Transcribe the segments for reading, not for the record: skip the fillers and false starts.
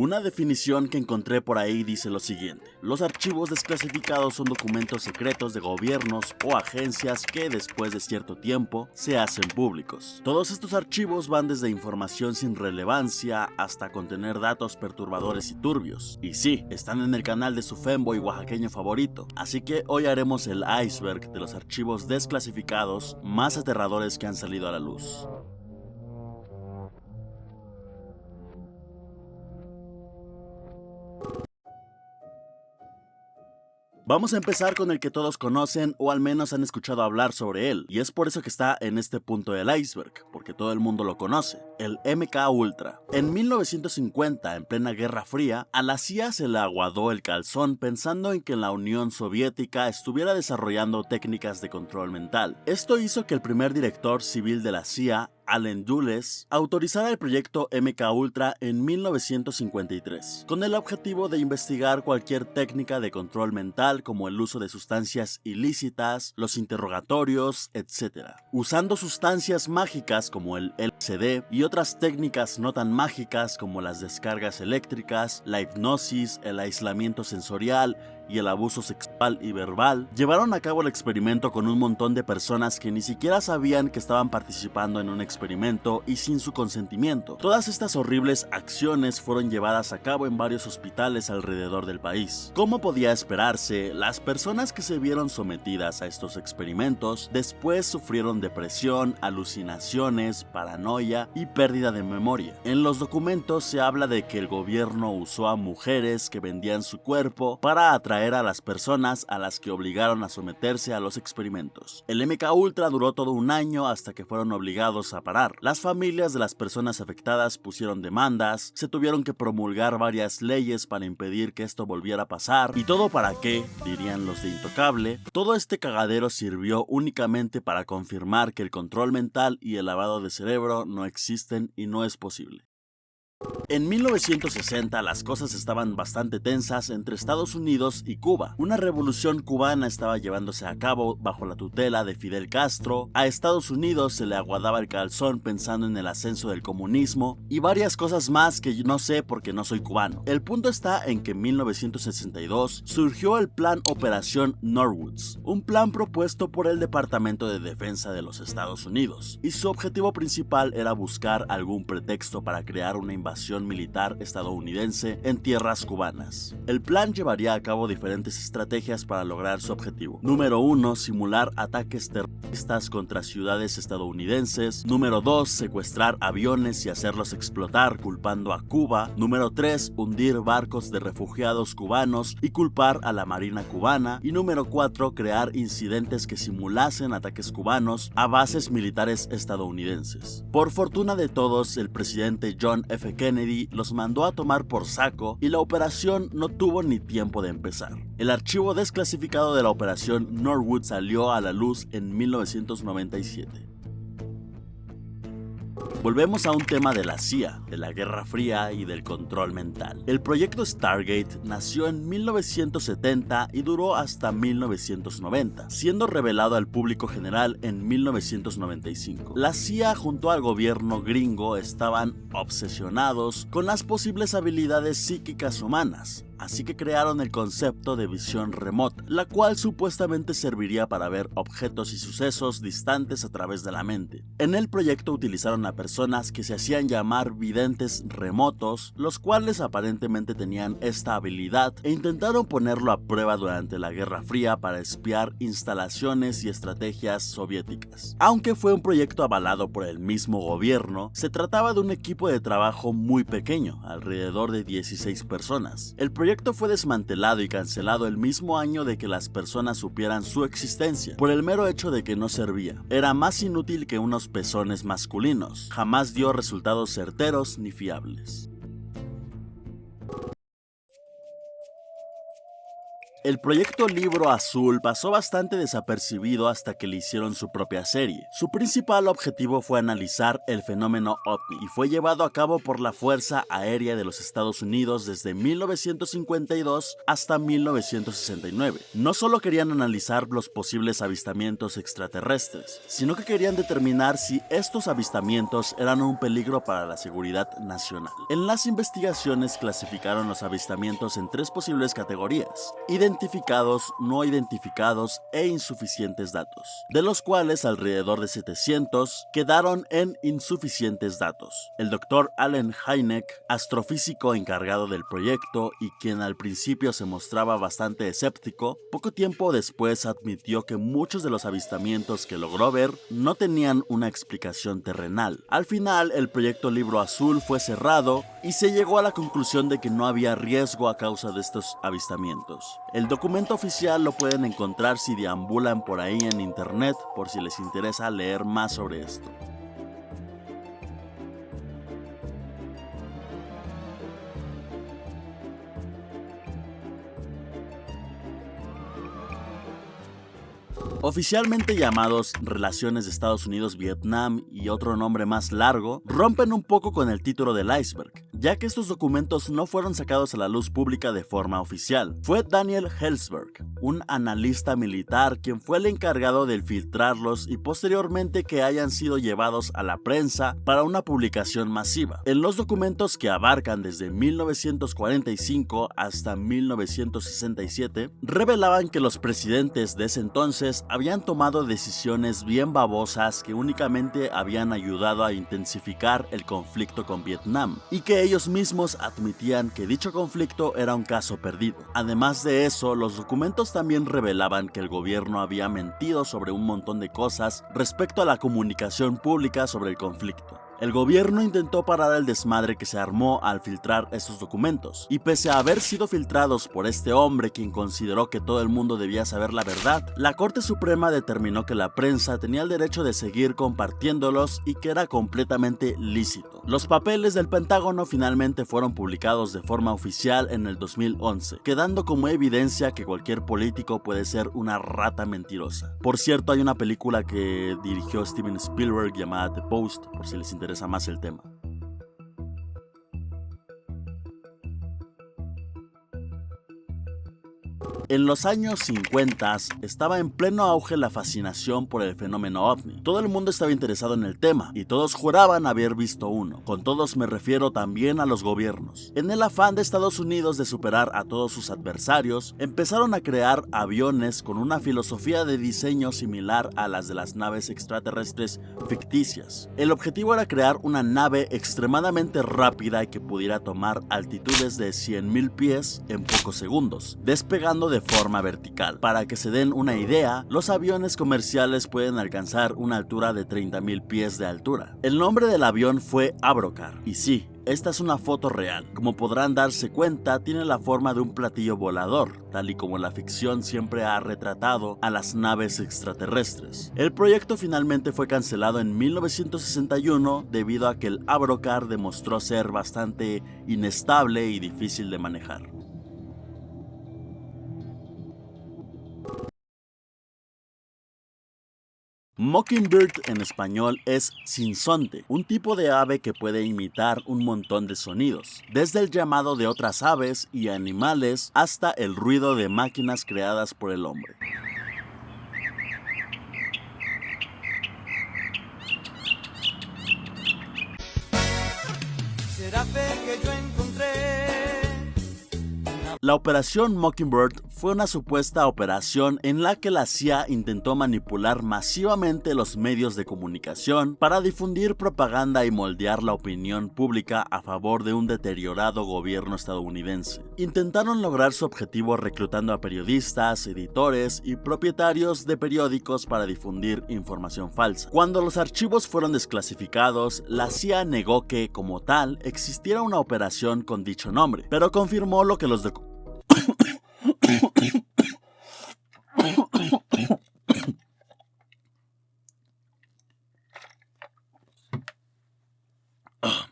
Una definición que encontré por ahí dice lo siguiente: los archivos desclasificados son documentos secretos de gobiernos o agencias que después de cierto tiempo se hacen públicos. Todos estos archivos van desde información sin relevancia hasta contener datos perturbadores y turbios. Y sí, están en el canal de su fanboy oaxaqueño favorito, así que hoy haremos el iceberg de los archivos desclasificados más aterradores que han salido a la luz. Vamos a empezar con el que todos conocen o al menos han escuchado hablar sobre él, y es por eso que está en este punto del iceberg, porque todo el mundo lo conoce, el MK Ultra. En 1950, en plena Guerra Fría, a la CIA se le aguadó el calzón pensando en que la Unión Soviética estuviera desarrollando técnicas de control mental. Esto hizo que el primer director civil de la CIA, Allen Dulles, autorizara el proyecto MK Ultra en 1953, con el objetivo de investigar cualquier técnica de control mental como el uso de sustancias ilícitas, los interrogatorios, etc. Usando sustancias mágicas como el LSD y otras técnicas no tan mágicas como las descargas eléctricas, la hipnosis, el aislamiento sensorial y el abuso sexual y verbal, llevaron a cabo el experimento con un montón de personas que ni siquiera sabían que estaban participando en un experimento y sin su consentimiento. Todas estas horribles acciones fueron llevadas a cabo en varios hospitales alrededor del país. Como podía esperarse, las personas que se vieron sometidas a estos experimentos después sufrieron depresión, alucinaciones, paranoia y pérdida de memoria. En los documentos se habla de que el gobierno usó a mujeres que vendían su cuerpo para atraer a las personas a las que obligaron a someterse a los experimentos. El MK Ultra duró todo un año hasta que fueron obligados a parar. Las familias de las personas afectadas pusieron demandas, se tuvieron que promulgar varias leyes para impedir que esto volviera a pasar. ¿Y todo para qué?, dirían los de Intocable. Todo este cagadero sirvió únicamente para confirmar que el control mental y el lavado de cerebro no existen y no es posible. En 1960 las cosas estaban bastante tensas entre Estados Unidos y Cuba. Una revolución cubana estaba llevándose a cabo bajo la tutela de Fidel Castro, a Estados Unidos se le aguadaba el calzón pensando en el ascenso del comunismo y varias cosas más que yo no sé porque no soy cubano. El punto está en que en 1962 surgió el plan Operación Norwoods, un plan propuesto por el Departamento de Defensa de los Estados Unidos, y su objetivo principal era buscar algún pretexto para crear una invasión militar estadounidense en tierras cubanas. El plan llevaría a cabo diferentes estrategias para lograr su objetivo. Número 1, simular ataques terroristas contra ciudades estadounidenses. Número 2, secuestrar aviones y hacerlos explotar culpando a Cuba. Número 3, hundir barcos de refugiados cubanos y culpar a la Marina cubana. Y número 4, crear incidentes que simulasen ataques cubanos a bases militares estadounidenses. Por fortuna de todos, el presidente John F. Kennedy los mandó a tomar por saco y la operación no tuvo ni tiempo de empezar. El archivo desclasificado de la operación Norwood salió a la luz en 1997. Volvemos a un tema de la CIA, de la Guerra Fría y del control mental. El proyecto Stargate nació en 1970 y duró hasta 1990, siendo revelado al público general en 1995. La CIA junto al gobierno gringo estaban obsesionados con las posibles habilidades psíquicas humanas, así que crearon el concepto de visión remota, la cual supuestamente serviría para ver objetos y sucesos distantes a través de la mente. En el proyecto utilizaron a personas que se hacían llamar videntes remotos, los cuales aparentemente tenían esta habilidad e intentaron ponerlo a prueba durante la Guerra Fría para espiar instalaciones y estrategias soviéticas. Aunque fue un proyecto avalado por el mismo gobierno, se trataba de un equipo de trabajo muy pequeño, alrededor de 16 personas. El proyecto fue desmantelado y cancelado el mismo año de que las personas supieran su existencia, por el mero hecho de que no servía. Era más inútil que unos pezones masculinos. Jamás dio resultados certeros ni fiables. El proyecto Libro Azul pasó bastante desapercibido hasta que le hicieron su propia serie. Su principal objetivo fue analizar el fenómeno OVNI y fue llevado a cabo por la Fuerza Aérea de los Estados Unidos desde 1952 hasta 1969. No solo querían analizar los posibles avistamientos extraterrestres, sino que querían determinar si estos avistamientos eran un peligro para la seguridad nacional. En las investigaciones clasificaron los avistamientos en 3 posibles categorías: identificados, no identificados e insuficientes datos, de los cuales alrededor de 700 quedaron en insuficientes datos. El Dr. Allen Hynek, astrofísico encargado del proyecto y quien al principio se mostraba bastante escéptico, poco tiempo después admitió que muchos de los avistamientos que logró ver no tenían una explicación terrenal. Al final, el proyecto Libro Azul fue cerrado y se llegó a la conclusión de que no había riesgo a causa de estos avistamientos. El documento oficial lo pueden encontrar si deambulan por ahí en internet, por si les interesa leer más sobre esto. Oficialmente llamados Relaciones de Estados Unidos-Vietnam y otro nombre más largo, rompen un poco con el título del iceberg, ya que estos documentos no fueron sacados a la luz pública de forma oficial. Fue Daniel Ellsberg, un analista militar, quien fue el encargado de filtrarlos y posteriormente que hayan sido llevados a la prensa para una publicación masiva. En los documentos, que abarcan desde 1945 hasta 1967, revelaban que los presidentes de ese entonces habían tomado decisiones bien babosas que únicamente habían ayudado a intensificar el conflicto con Vietnam, y que ellos mismos admitían que dicho conflicto era un caso perdido. Además de eso, los documentos también revelaban que el gobierno había mentido sobre un montón de cosas respecto a la comunicación pública sobre el conflicto. El gobierno intentó parar el desmadre que se armó al filtrar estos documentos, y pese a haber sido filtrados por este hombre quien consideró que todo el mundo debía saber la verdad, la Corte Suprema determinó que la prensa tenía el derecho de seguir compartiéndolos y que era completamente lícito. Los papeles del Pentágono finalmente fueron publicados de forma oficial en el 2011, quedando como evidencia que cualquier político puede ser una rata mentirosa. Por cierto, hay una película que dirigió Steven Spielberg llamada The Post, por si les interesa más el tema. En los años 50 estaba en pleno auge la fascinación por el fenómeno OVNI. Todo el mundo estaba interesado en el tema y todos juraban haber visto uno. Con todos me refiero también a los gobiernos. En el afán de Estados Unidos de superar a todos sus adversarios, empezaron a crear aviones con una filosofía de diseño similar a las de las naves extraterrestres ficticias. El objetivo era crear una nave extremadamente rápida y que pudiera tomar altitudes de 100.000 pies en pocos segundos, despegando de forma vertical. Para que se den una idea, los aviones comerciales pueden alcanzar una altura de 30.000 pies de altura. El nombre del avión fue Abrocar, y sí, esta es una foto real. Como podrán darse cuenta, tiene la forma de un platillo volador, tal y como la ficción siempre ha retratado a las naves extraterrestres. El proyecto finalmente fue cancelado en 1961 debido a que el Abrocar demostró ser bastante inestable y difícil de manejar. Mockingbird en español es sinsonte, un tipo de ave que puede imitar un montón de sonidos, desde el llamado de otras aves y animales hasta el ruido de máquinas creadas por el hombre. ¿Será que yo encontré? La operación Mockingbird fue una supuesta operación en la que la CIA intentó manipular masivamente los medios de comunicación para difundir propaganda y moldear la opinión pública a favor de un deteriorado gobierno estadounidense. Intentaron lograr su objetivo reclutando a periodistas, editores y propietarios de periódicos para difundir información falsa. Cuando los archivos fueron desclasificados, la CIA negó que, como tal, existiera una operación con dicho nombre, pero confirmó lo que los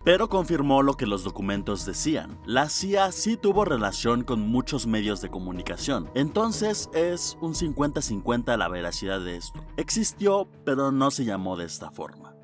pero confirmó lo que los documentos decían. La CIA sí tuvo relación con muchos medios de comunicación, entonces es un 50-50 la veracidad de esto. Existió, pero no se llamó de esta forma.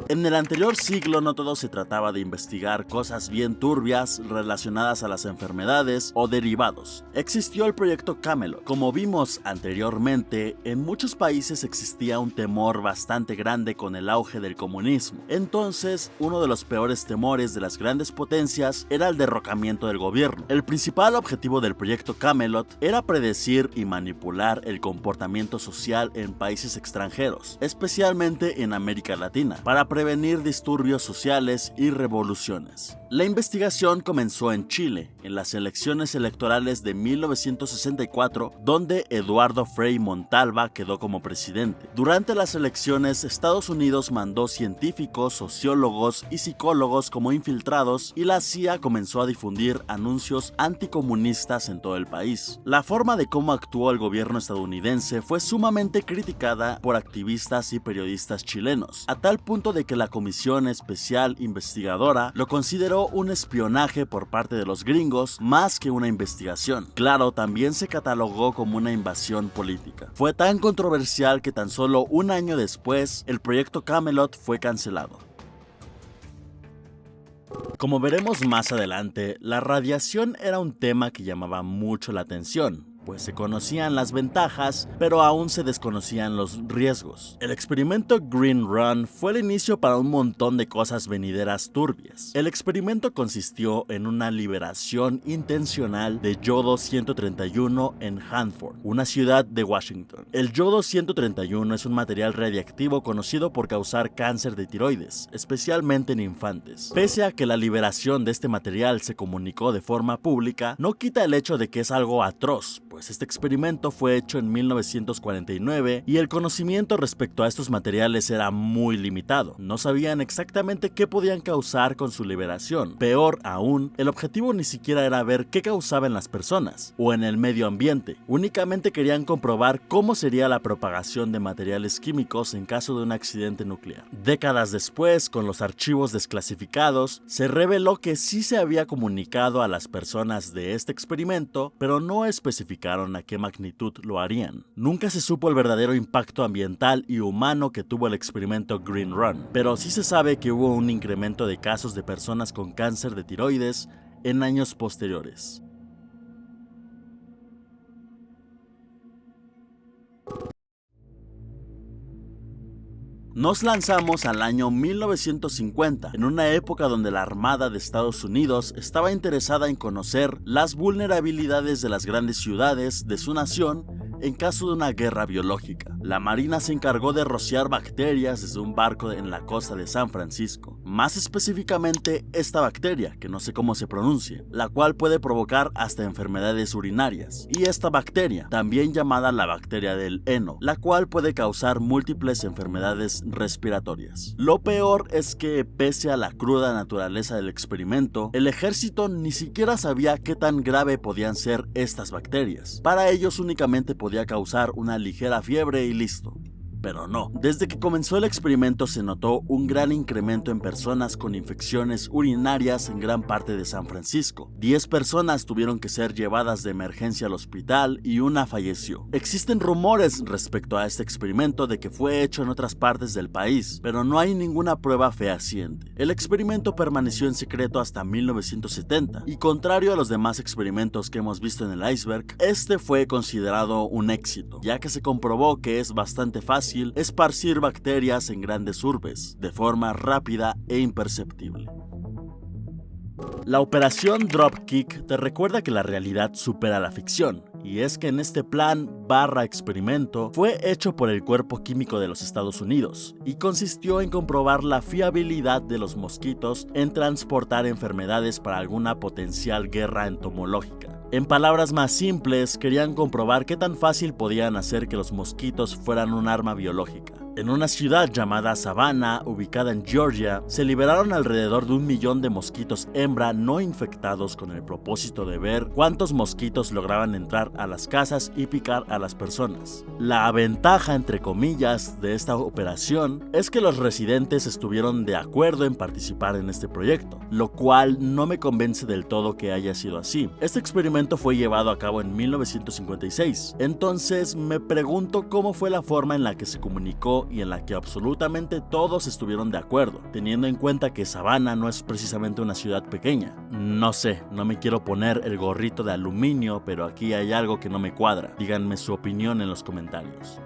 En el anterior siglo no todo se trataba de investigar cosas bien turbias relacionadas a las enfermedades o derivados. Existió el proyecto Camelot. Como vimos anteriormente, en muchos países existía un temor bastante grande con el auge del comunismo. Entonces, uno de los peores temores de las grandes potencias era el derrocamiento del gobierno. El principal objetivo del proyecto Camelot era predecir y manipular el comportamiento social en países extranjeros, especialmente en América Latina, para prevenir disturbios sociales y revoluciones. La investigación comenzó en Chile, en las elecciones electorales de 1964, donde Eduardo Frei Montalva quedó como presidente. Durante las elecciones, Estados Unidos mandó científicos, sociólogos y psicólogos como infiltrados, y la CIA comenzó a difundir anuncios anticomunistas en todo el país. La forma de cómo actuó el gobierno estadounidense fue sumamente criticada por activistas y periodistas chilenos, a tal punto de que la Comisión Especial Investigadora lo consideró un espionaje por parte de los gringos más que una investigación. Claro, también se catalogó como una invasión política. Fue tan controversial que tan solo un año después, el proyecto Camelot fue cancelado. Como veremos más adelante, la radiación era un tema que llamaba mucho la atención, pues se conocían las ventajas, pero aún se desconocían los riesgos. El experimento Green Run fue el inicio para un montón de cosas venideras turbias. El experimento consistió en una liberación intencional de yodo 131 en Hanford, una ciudad de Washington. El yodo 131 es un material radiactivo conocido por causar cáncer de tiroides, especialmente en infantes. Pese a que la liberación de este material se comunicó de forma pública, no quita el hecho de que es algo atroz, pues este experimento fue hecho en 1949 y el conocimiento respecto a estos materiales era muy limitado. No sabían exactamente qué podían causar con su liberación. Peor aún, el objetivo ni siquiera era ver qué causaba en las personas o en el medio ambiente. Únicamente querían comprobar cómo sería la propagación de materiales químicos en caso de un accidente nuclear. Décadas después, con los archivos desclasificados, se reveló que sí se había comunicado a las personas de este experimento, pero no especificaron a qué magnitud lo harían. Nunca se supo el verdadero impacto ambiental y humano que tuvo el experimento Green Run, pero sí se sabe que hubo un incremento de casos de personas con cáncer de tiroides en años posteriores. Nos lanzamos al año 1950, en una época donde la Armada de Estados Unidos estaba interesada en conocer las vulnerabilidades de las grandes ciudades de su nación en caso de una guerra biológica. La Marina se encargó de rociar bacterias desde un barco en la costa de San Francisco. Más específicamente, esta bacteria, que no sé cómo se pronuncia, la cual puede provocar hasta enfermedades urinarias. Y esta bacteria, también llamada la bacteria del heno, la cual puede causar múltiples enfermedades respiratorias. Lo peor es que, pese a la cruda naturaleza del experimento, el ejército ni siquiera sabía qué tan grave podían ser estas bacterias. Para ellos únicamente podía causar una ligera fiebre y listo. Pero no, desde que comenzó el experimento se notó un gran incremento en personas con infecciones urinarias en gran parte de San Francisco. 10 personas tuvieron que ser llevadas de emergencia al hospital y una falleció. Existen rumores respecto a este experimento de que fue hecho en otras partes del país, pero no hay ninguna prueba fehaciente. El experimento permaneció en secreto hasta 1970 y, contrario a los demás experimentos que hemos visto en el iceberg, este fue considerado un éxito, ya que se comprobó que es bastante fácil esparcir bacterias en grandes urbes de forma rápida e imperceptible. La operación Dropkick te recuerda que la realidad supera la ficción, y es que en este plan / experimento fue hecho por el Cuerpo Químico de los Estados Unidos y consistió en comprobar la fiabilidad de los mosquitos en transportar enfermedades para alguna potencial guerra entomológica. En palabras más simples, querían comprobar qué tan fácil podían hacer que los mosquitos fueran un arma biológica. En una ciudad llamada Savannah, ubicada en Georgia, se liberaron alrededor de 1 millón de mosquitos hembra no infectados con el propósito de ver cuántos mosquitos lograban entrar a las casas y picar a las personas. La ventaja, entre comillas, de esta operación es que los residentes estuvieron de acuerdo en participar en este proyecto, lo cual no me convence del todo que haya sido así. Este experimento fue llevado a cabo en 1956, entonces me pregunto cómo fue la forma en la que se comunicó y en la que absolutamente todos estuvieron de acuerdo, teniendo en cuenta que Savannah no es precisamente una ciudad pequeña. No sé, no me quiero poner el gorrito de aluminio, pero aquí hay algo que no me cuadra. Díganme su opinión en los comentarios.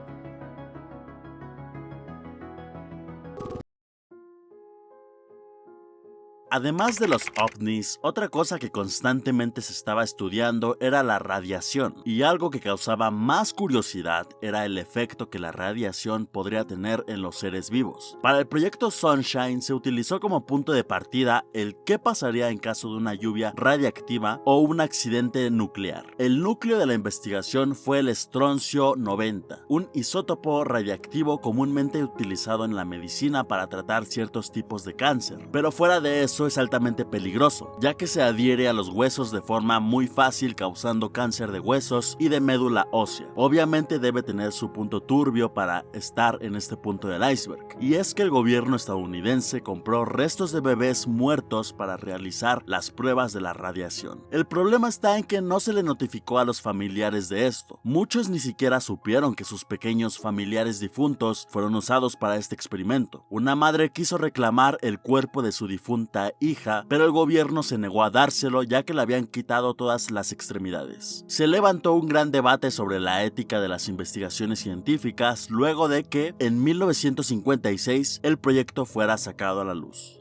Además de los ovnis, otra cosa que constantemente se estaba estudiando era la radiación, y algo que causaba más curiosidad era el efecto que la radiación podría tener en los seres vivos. Para el proyecto Sunshine se utilizó como punto de partida el qué pasaría en caso de una lluvia radiactiva o un accidente nuclear. El núcleo de la investigación fue el estroncio 90, un isótopo radiactivo comúnmente utilizado en la medicina para tratar ciertos tipos de cáncer, pero fuera de eso es altamente peligroso, ya que se adhiere a los huesos de forma muy fácil, causando cáncer de huesos y de médula ósea. Obviamente debe tener su punto turbio para estar en este punto del iceberg, y es que el gobierno estadounidense compró restos de bebés muertos para realizar las pruebas de la radiación. El problema está en que no se le notificó a los familiares de esto. Muchos ni siquiera supieron que sus pequeños familiares difuntos fueron usados para este experimento. Una madre quiso reclamar el cuerpo de su difunta hija, pero el gobierno se negó a dárselo ya que le habían quitado todas las extremidades. Se levantó un gran debate sobre la ética de las investigaciones científicas luego de que, en 1956, el proyecto fuera sacado a la luz.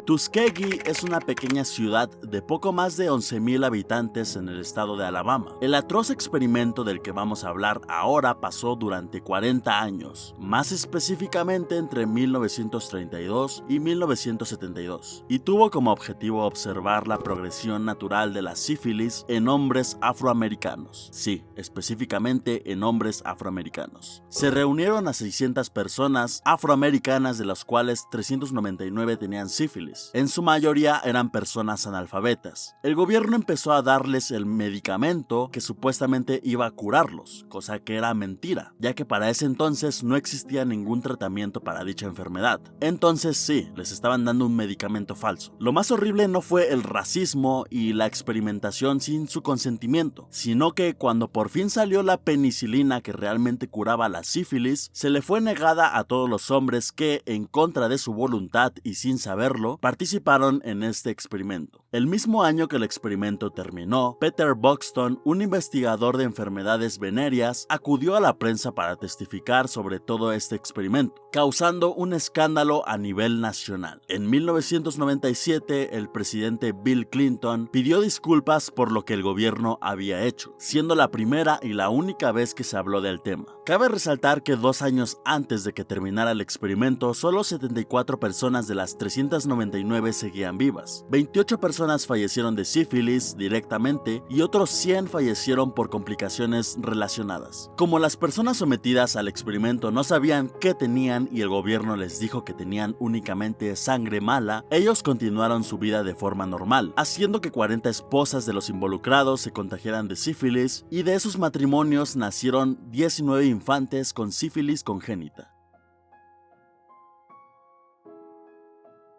Tuskegee es una pequeña ciudad de poco más de 11,000 habitantes en el estado de Alabama. El atroz experimento del que vamos a hablar ahora pasó durante 40 años, más específicamente entre 1932 y 1972, y tuvo como objetivo observar la progresión natural de la sífilis en hombres afroamericanos. Sí, específicamente en hombres afroamericanos. Se reunieron a 600 personas afroamericanas, de las cuales 399 tenían sífilis. En su mayoría eran personas analfabetas. El gobierno empezó a darles el medicamento que supuestamente iba a curarlos, cosa que era mentira, ya que para ese entonces no existía ningún tratamiento para dicha enfermedad. Entonces sí, les estaban dando un medicamento falso. Lo más horrible no fue el racismo y la experimentación sin su consentimiento, sino que cuando por fin salió la penicilina que realmente curaba la sífilis, se le fue negada a todos los hombres que, en contra de su voluntad y sin saberlo, participaron en este experimento. El mismo año que el experimento terminó, Peter Buxton, un investigador de enfermedades venéreas, acudió a la prensa para testificar sobre todo este experimento, causando un escándalo a nivel nacional. En 1997, el presidente Bill Clinton pidió disculpas por lo que el gobierno había hecho, siendo la primera y la única vez que se habló del tema. Cabe resaltar que 2 años antes de que terminara el experimento, solo 74 personas de las 399 seguían vivas. 28 personas fallecieron de sífilis directamente y otros 100 fallecieron por complicaciones relacionadas. Como las personas sometidas al experimento no sabían qué tenían y el gobierno les dijo que tenían únicamente sangre mala, ellos continuaron su vida de forma normal, haciendo que 40 esposas de los involucrados se contagiaran de sífilis, y de esos matrimonios nacieron 19 infantes con sífilis congénita.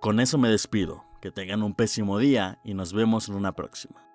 Con eso me despido, que tengan un pésimo día y nos vemos en una próxima.